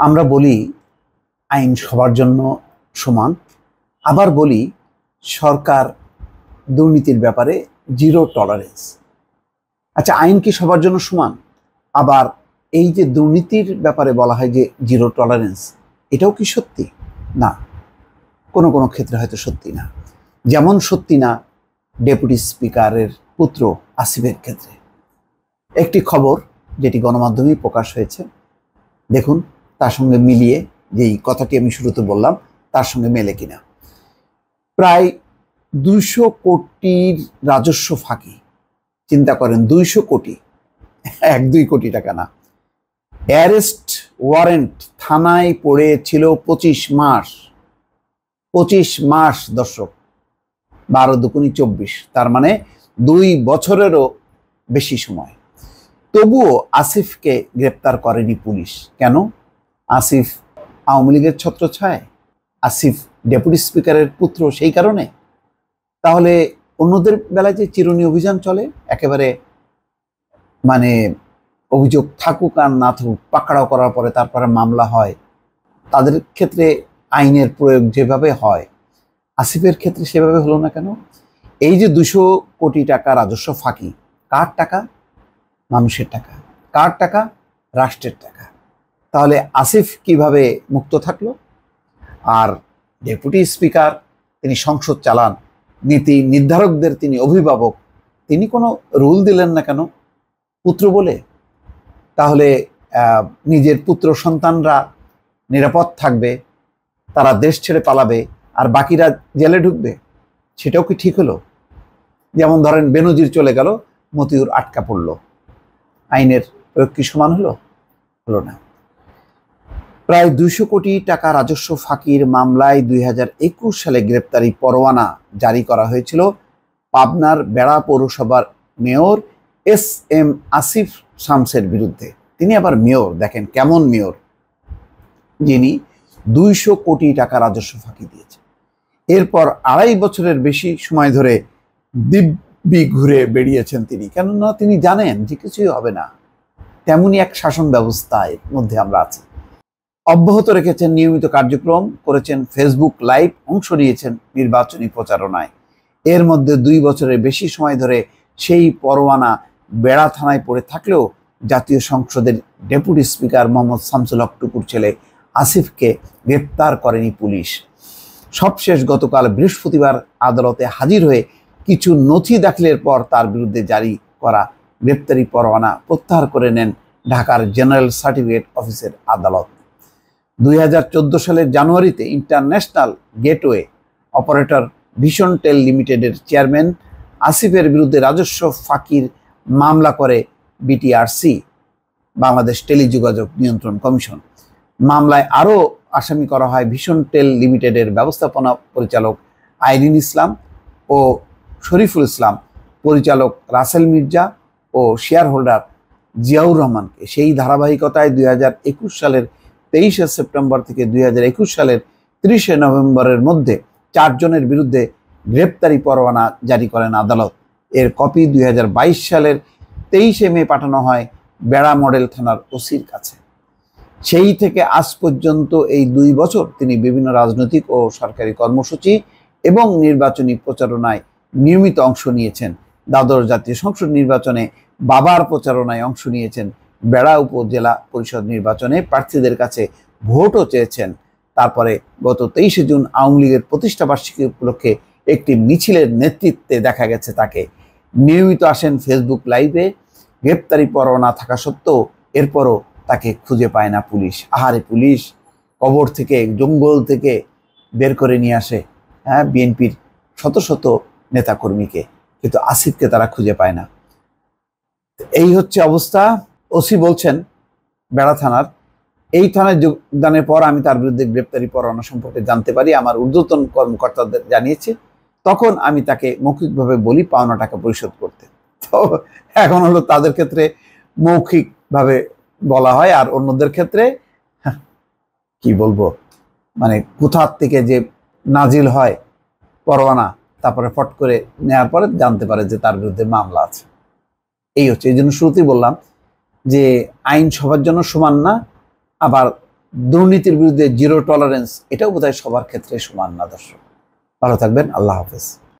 আমরা বলি আইন সবার জন্য সমান, আবার বলি সরকার দুর্নীতির ব্যাপারে জিরো টলারেন্স। আচ্ছা, আইন কি সবার জন্য সমান? আবার এই যে দুর্নীতির ব্যাপারে বলা হয় যে জিরো টলারেন্স, এটাও কি সত্যি? না, কোনো কোনো ক্ষেত্রে হয়তো সত্যি না। যেমন সত্যি না ডেপুটি স্পিকারের পুত্র আসিফের ক্ষেত্রে। একটি খবর যেটি গণমাধ্যমেই প্রকাশ হয়েছে, দেখুন তার সঙ্গে মিলিয়ে যেই কথাটি আমি শুরুতে বললাম তার সঙ্গে মেলে কিনা। প্রায় 200 কোটির রাজস্ব ফাঁকি। চিন্তা করেন, 200 কোটি, 1-2 কোটি টাকা না। অ্যারেস্ট ওয়ারেন্ট থানায় পড়েছিল 25 মাস। 25 মাস দর্শক, 12 দুগুণী 24, তার মানে 2 বছরেরও বেশি সময়। তবুও আসিফকে গ্রেপ্তার করেনি পুলিশ। কেন? আসিফ আওয়ামী লীগের ছত্রছায়ায়, আসিফ ডেপুটি স্পিকারের পুত্র, সেই কারণে? তাহলে অন্যদের বেলায় যে চিরুনি অভিযান চলে, একেবারে মানে অভিযোগ থাকুক আর না থাকুক, পাকড়াও করার পরে তারপরে মামলা হয়, তাদের ক্ষেত্রে আইনের প্রয়োগ যেভাবে হয়, আসিফের ক্ষেত্রে সেভাবে হলো না কেন? এই যে 200 কোটি টাকা রাজস্ব ফাঁকি, কার টাকা? মানুষের টাকা। কার টাকা? রাষ্ট্রের টাকা। তাহলে আসিফ কিভাবে মুক্ত থাকলো? আর ডেপুটি স্পিকার, তিনি সংসদ চালান, নীতি নির্ধারকদের তিনি অভিভাবক, তিনি কোনো রুল দিলেন না কেন পুত্র বলে? তাহলে নিজের পুত্র সন্তানরা নিরাপদ থাকবে, তারা দেশ ছেড়ে পালাবে, আর বাকিরা জেলে ঢুকবে, সেটাও কি ঠিক হলো? যেমন ধরেন বেনজির চলে গেল, মতিউর আটকা পড়ল, আইনের প্রয়োগ কি সমান হলো? হলো না। প্রায় 200 কোটি টাকা রাজস্ব ফাঁকির মামলায় 2021 সালে গ্রেপ্তারি পরোয়ানা জারি করা হয়েছিল পাবনার বেড়া পৌরসভার মেয়র SM আসিফ শামসের বিরুদ্ধে। তিনি আবার মেয়র, দেখেন কেমন মেয়র, যিনি 200 কোটি টাকা রাজস্ব ফাঁকি দিয়েছে। এরপর 2.5 বছরের বেশি সময় ধরে দিব্যি ঘুরে বেরিয়েছেন তিনি, কেননা তিনি জানেন যে কিছুই হবে না। তেমনই এক শাসন ব্যবস্থার মধ্যে আমরা আছি। অব্যাহত রেখেছেন নিয়মিত কার্যক্রম, করেছেন ফেসবুক লাইভ, অংশ নিয়েছেন নির্বাচনী প্রচারণায়। এর মধ্যে 2 বছরের বেশি সময় ধরে সেই পরোয়ানা বেড়া থানায় পড়ে থাকলেও জাতীয় সংসদের ডেপুটি স্পিকার মোহাম্মদ শামসুল হক টুকুর ছেলে আসিফকে গ্রেপ্তার করেনি পুলিশ। সবশেষ গতকাল বৃহস্পতিবার আদালতে হাজির হয়ে কিছু নথি দাখিলের পর তার বিরুদ্ধে জারি করা গ্রেপ্তারি পরোয়ানা প্রত্যাহার করে নেন ঢাকার জেনারেল সার্টিফিকেট অফিসের আদালত। 2014 সালের জানুয়ারিতে ইন্টারন্যাশনাল গেটওয়ে অপারেটর ভিশন টেল লিমিটেডের চেয়ারম্যান আসিফের বিরুদ্ধে রাজস্ব ফাঁকির মামলা করে বিটিআরসি, বাংলাদেশ টেলিযোগাযোগ নিয়ন্ত্রণ কমিশন। মামলায় আরও আসামি করা হয় ভিশন টেল লিমিটেডের ব্যবস্থাপনা পরিচালক আইরিন ইসলাম ও শরীফুল ইসলাম, পরিচালক রাসেল মির্জা ও শেয়ার হোল্ডার জিয়াউর রহমানকে। সেই ধারাবাহিকতায় 2021 সালের 23শে সেপ্টেম্বর থেকে 2021 সালের 30শে নভেম্বরের মধ্যে 4 জনের বিরুদ্ধে গ্রেপ্তারি পরোয়ানা জারি করেন আদালত। এর কপি 2022 সালের 23শে মে পাঠানো হয় বেড়া মডেল থানার ওসির কাছে। সেই থেকে আজ পর্যন্ত এই 2 বছর তিনি বিভিন্ন রাজনৈতিক ও সরকারি কর্মসূচি এবং নির্বাচনী প্রচারণায় নিয়মিত অংশ নিয়েছেন। দ্বাদশ জাতীয় সংসদ নির্বাচনে বাবার প্রচারণায় অংশ নিয়েছেন। বেড়া উপজেলা পরিষদ নির্বাচনে প্রার্থীদের কাছে ভোটও চেয়েছেন। তারপরে গত 23শে জুন আওয়ামী লীগের প্রতিষ্ঠাবার্ষিকী উপলক্ষে একটি মিছিলের নেতৃত্বে দেখা গেছে তাকে। নিয়মিত আসেন ফেসবুক লাইভে। গ্রেপ্তারি পরোয়ানা থাকা সত্ত্বেও এরপরও তাকে খুঁজে পায় না পুলিশ। আহারে, পুলিশ কবর থেকে, জঙ্গল থেকে বের করে নিয়ে আসে বিএনপির শত শত নেতাকর্মীকে, কিন্তু আসিফকে তারা খুঁজে পায় না। এই হচ্ছে অবস্থা। ওসি বলছেন বেড়া থানার, এই থানায় যোগদানের পর আমি তার বিরুদ্ধে গ্রেপ্তারি পরোয়ানা সম্পর্কে জানতে পারি, আমার ঊর্ধ্বতন কর্মকর্তাদের জানিয়েছে, তখন আমি তাকে মৌখিকভাবে বলি পাওনা টাকা পরিশোধ করতে। তো এখন হলো তাদের ক্ষেত্রে মৌখিকভাবে বলা হয়, আর অন্যদের ক্ষেত্রে কি বলবো, মানে কোথার থেকে যে নাজিল হয় পরোয়ানা, তারপরে ফট করে নেওয়ার পরে জানতে পারে যে তার বিরুদ্ধে মামলা আছে। এই হচ্ছে, এই জন্য শুরুতেই বললাম যে আইন সবার জন্য সমান না, আবার দুর্নীতির বিরুদ্ধে জিরো টলারেন্স, এটাও বোধহয় সবার ক্ষেত্রে সমান না। দর্শক ভালো থাকবেন, আল্লাহ হাফেজ।